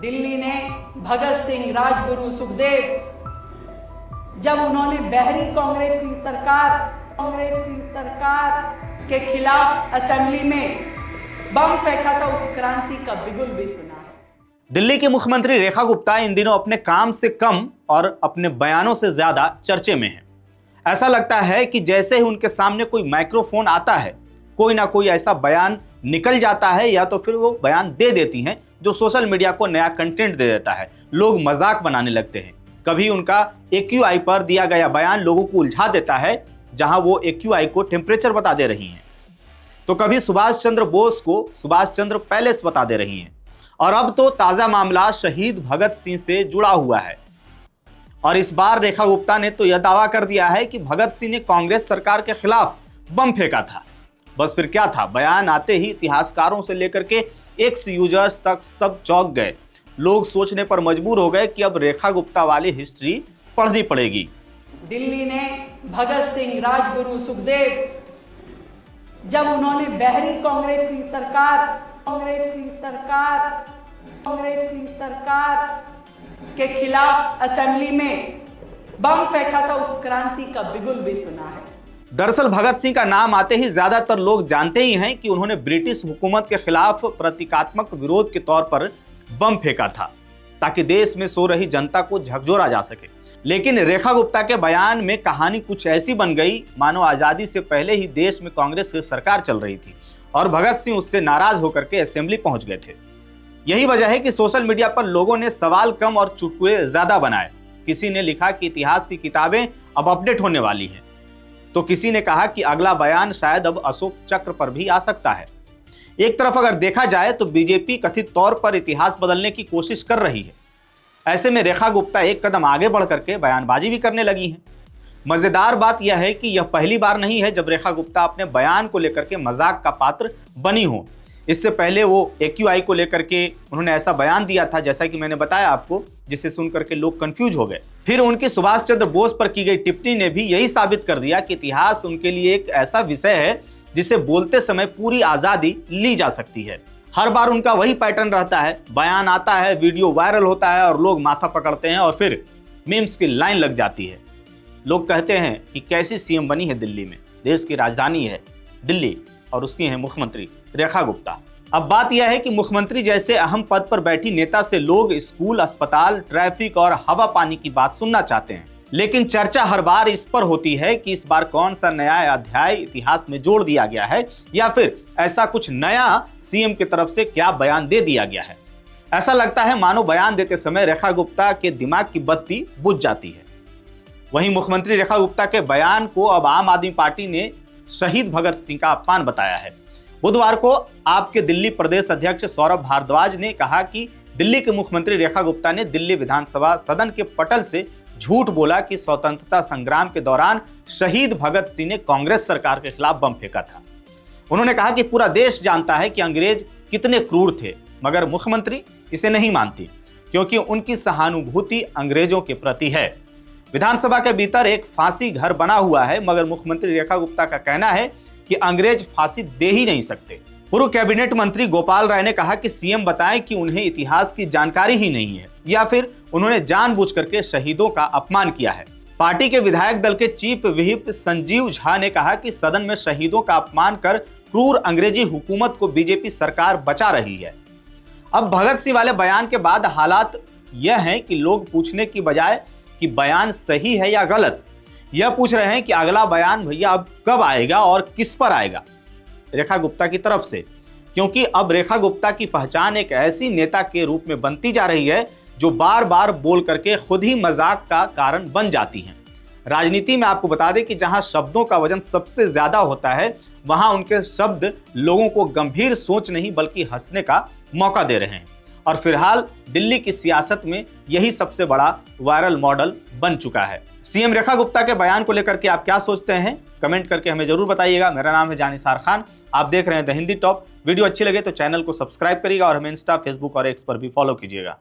दिल्ली ने भगत सिंह, राजगुरु, सुखदेव, जब उन्होंने बहरी कांग्रेस की सरकार के खिलाफ असेंबली में बम फेंका था, उस क्रांति का बिगुल भी सुना है। दिल्ली की मुख्यमंत्री रेखा गुप्ता इन दिनों अपने काम से कम और अपने बयानों से ज्यादा चर्चे में हैं। ऐसा लगता है कि जैसे ही उनके सामने कोई माइक्रोफोन आता है, कोई ना कोई ऐसा बयान निकल जाता है या तो फिर वो बयान दे देती हैं जो सोशल मीडिया को नया कंटेंट दे देता है। लोग मजाक बनाने लगते हैं। कभी उनका AQI पर दिया गया बयान लोगों को उलझा देता है, जहां वो AQI को टेम्परेचर बता दे रही हैं, तो कभी सुभाष चंद्र बोस को सुभाष चंद्र पैलेस बता दे रही हैं, और अब तो ताजा मामला शहीद भगत सिंह से जुड़ा हुआ है। और इस बार रेखा गुप्ता ने तो यह दावा कर दिया है कि भगत सिंह ने कांग्रेस सरकार के खिलाफ बम फेंका था। बस फिर क्या था, बयान आते ही इतिहासकारों से लेकर के एक्स यूजर्स तक सब चौंक गए। लोग सोचने पर मजबूर हो गए कि अब रेखा गुप्ता वाली हिस्ट्री पढ़नी पड़ेगी। दिल्ली ने भगत सिंह, राजगुरु, सुखदेव, जब उन्होंने बहरी कांग्रेस की सरकार के खिलाफ असेंबली में बम फेंका था, उस क्रांति का बिगुल भी सुना है। दरअसल भगत सिंह का नाम आते ही ज्यादातर लोग जानते ही हैं कि उन्होंने ब्रिटिश हुकूमत के खिलाफ प्रतीकात्मक विरोध के तौर पर बम फेंका था ताकि देश में सो रही जनता को झकझोरा जा सके। लेकिन रेखा गुप्ता के बयान में कहानी कुछ ऐसी बन गई मानो आजादी से पहले ही देश में कांग्रेस की सरकार चल रही थी और भगत सिंह उससे नाराज होकर के असेंबली पहुंच गए थे। यही वजह है कि सोशल मीडिया पर लोगों ने सवाल कम और चुटकुले ज्यादा बनाए। किसी ने लिखा कि इतिहास की किताबें अब अपडेट होने वाली हैं, तो किसी ने कहा कि अगला बयान शायद अब अशोक चक्र पर भी आ सकता है। एक तरफ अगर देखा जाए तो बीजेपी कथित तौर पर इतिहास बदलने की कोशिश कर रही है। ऐसे में रेखा गुप्ता एक कदम आगे बढ़ करके बयानबाजी भी करने लगी हैं। मजेदार बात यह है कि यह पहली बार नहीं है जब रेखा गुप्ता अपने बयान को लेकर के मजाक का पात्र बनी हो। इससे पहले वो AQI को लेकर के उन्होंने ऐसा बयान दिया था, जैसा कि मैंने बताया आपको, जिसे सुनकर के लोग कंफ्यूज हो गए। फिर उनकी सुभाष चंद्र बोस पर की गई टिप्पणी ने भी यही साबित कर दिया कि इतिहास उनके लिए एक ऐसा विषय है जिसे बोलते समय पूरी आजादी ली जा सकती है। हर बार उनका वही पैटर्न रहता है, बयान आता है, वीडियो वायरल होता है और लोग माथा पकड़ते हैं और फिर मीम्स की लाइन लग जाती है। लोग कहते हैं कि कैसी CM बनी है दिल्ली में, देश की राजधानी है दिल्ली और उसकी है मुख्यमंत्री रेखा गुप्ता। अब बात यह है कि मुख्यमंत्री जैसे अहम पद पर बैठी नेता से लोग स्कूल, अस्पताल, ट्रैफिक और हवा पानी की बात सुनना चाहते हैं, लेकिन चर्चा हर बार इस पर होती है कि इस बार कौन सा नया अध्याय इतिहास में जोड़ दिया गया है या फिर ऐसा कुछ नया CM की तरफ से क्या बयान दे दिया गया है। ऐसा लगता है मानो बयान देते समय रेखा गुप्ता के दिमाग की बत्ती बुझ जाती है। वहीं मुख्यमंत्री रेखा गुप्ता के बयान को अब आम आदमी पार्टी ने शहीद भगत सिंह का अपमान बताया है। बुधवार को आपके दिल्ली प्रदेश अध्यक्ष सौरभ भारद्वाज ने कहा कि दिल्ली के मुख्यमंत्री रेखा गुप्ता ने दिल्ली विधानसभा सदन के पटल से झूठ बोला कि स्वतंत्रता संग्राम के दौरान शहीद भगत सिंह ने कांग्रेस सरकार के खिलाफ बम फेंका था। उन्होंने कहा कि पूरा देश जानता है कि अंग्रेज कितने क्रूर थे, मगर मुख्यमंत्री इसे नहीं मानती क्योंकि उनकी सहानुभूति अंग्रेजों के प्रति है। विधानसभा के भीतर एक फांसी घर बना हुआ है, मगर मुख्यमंत्री रेखा गुप्ता का कहना है कि अंग्रेज फांसी दे ही नहीं सकते। पूर्व कैबिनेट मंत्री गोपाल राय ने कहा कि CM बताएं कि उन्हें इतिहास की जानकारी ही नहीं है या फिर उन्होंने जानबूझ करके शहीदों का अपमान किया है। पार्टी के विधायक दल के चीफ व्हिप संजीव झा ने कहा कि सदन में शहीदों का अपमान कर क्रूर अंग्रेजी हुकूमत को बीजेपी सरकार बचा रही है। अब भगत सिंह वाले बयान के बाद हालात यह हैं कि लोग पूछने की बजाय कि बयान सही है या गलत, यह पूछ रहे हैं कि अगला बयान भैया अब कब आएगा और किस पर आएगा रेखा गुप्ता की तरफ से, क्योंकि अब रेखा गुप्ता की पहचान एक ऐसी नेता के रूप में बनती जा रही है जो बार बार बोल करके खुद ही मजाक का कारण बन जाती हैं। राजनीति में आपको बता दें कि जहां शब्दों का वजन सबसे ज्यादा होता है, वहां उनके शब्द लोगों को गंभीर सोच नहीं बल्कि हंसने का मौका दे रहे हैं। और फिलहाल दिल्ली की सियासत में यही सबसे बड़ा वायरल मॉडल बन चुका है। CM रेखा गुप्ता के बयान को लेकर के आप क्या सोचते हैं, कमेंट करके हमें जरूर बताइएगा। मेरा नाम है जानिसार खान, आप देख रहे हैं द हिंदी टॉप। वीडियो अच्छी लगे तो चैनल को सब्सक्राइब करिएगा और हमें इंस्टा, फेसबुक और एक्स पर भी फॉलो कीजिएगा।